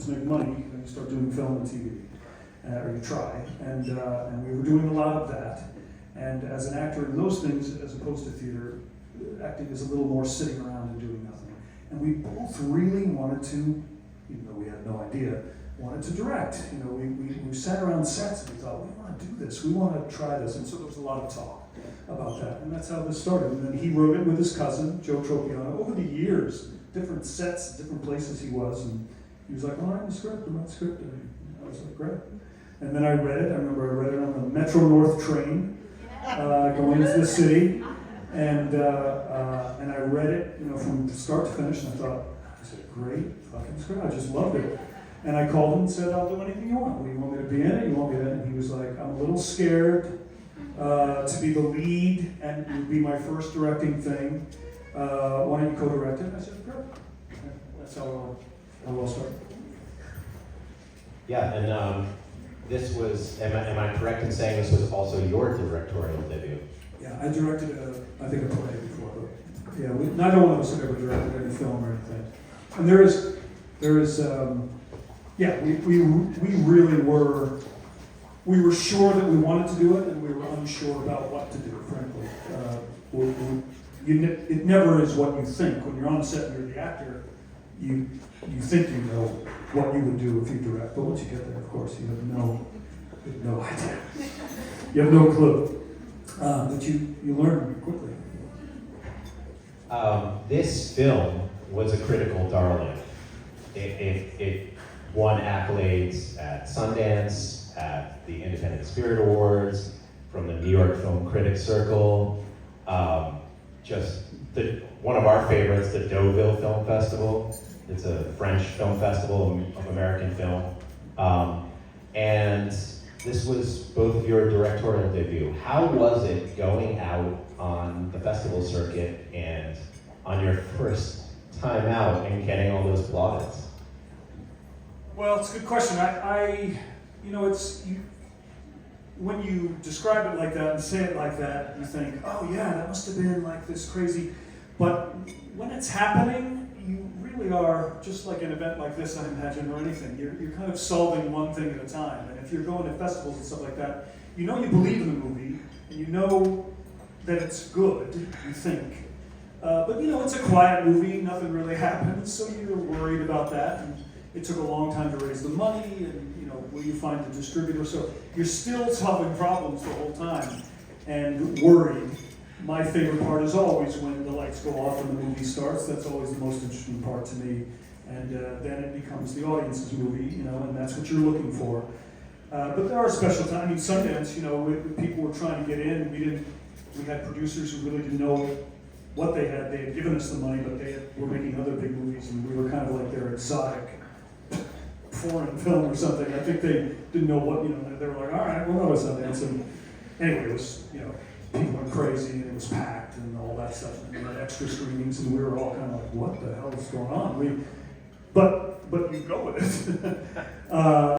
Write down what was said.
to make money, then you start doing film and TV, or you try. And we were doing a lot of that. And as an actor in those things, as opposed to theater, acting is a little more sitting around and doing nothing. And we both really wanted to, even though we had no idea, wanted to direct. You know, we sat around sets and we thought, we want to do this, we want to try this. And so there was a lot of talk about that. And that's how this started. And then he wrote it with his cousin, Joe Tropiano, over the years, different sets, different places he was. And he was like, I'm writing the script, I'm writing the script. And I was like, great. And then I read it. I remember I read it on the Metro North train, going into the city. And I read it, you know, from start to finish, and I thought, it's a great fucking script. I just loved it. And I called him and said, I'll do anything you want. You want me to be in it? You want me to? And he was like, I'm a little scared to be the lead, and it would be my first directing thing. Why don't you co-direct it? I said, great. And that's how it all started. Yeah, and this was, am I correct in saying this was also your directorial debut? Yeah, I directed, I think, a play before, but yeah, neither one of us had ever directed any film or anything. And there is, yeah, we really were, we were sure that we wanted to do it, and we were unsure about what to do, frankly. It never is what you think. When you're on set and you're the actor, you think you know what you would do if you direct, but once you get there, of course, you have no idea. You have no clue. But you learn quickly. This film was a critical darling. It won accolades at Sundance, at the Independent Spirit Awards, from the New York Film Critics Circle. One of our favorites, the Deauville Film Festival. It's a French film festival of American film. And this was both of your directorial debut. How was it going out on the festival circuit and on your first time out and getting all those plaudits? Well, it's a good question. When you describe it like that and say it like that, you think, oh yeah, that must have been like this crazy. But when it's happening, you really are, just like an event like this, I imagine, or anything, you're kind of solving one thing at a time. And if you're going to festivals and stuff like that, you know you believe in the movie, and you know that it's good, you think. But you know, it's a quiet movie, nothing really happens, so you're worried about that. And it took a long time to raise the money, and you know, will you find a distributor? So you're still solving problems the whole time, and worried. My favorite part is always when the lights go off and the movie starts. That's always the most interesting part to me. And then it becomes the audience's movie, you know, and that's what you're looking for. But there are special times. I mean, Sundance, you know, people were trying to get in. We had producers who really didn't know what they had. They had given us the money, but they were making other big movies, and we were kind of like their exotic foreign film or something. I think they didn't know what, you know, they were like, all right, we'll go to Sundance. And anyway, it was, you know, people went crazy, and it was packed and all that stuff, and we had extra screenings, and we were all kind of like, what the hell is going on? But you go with it.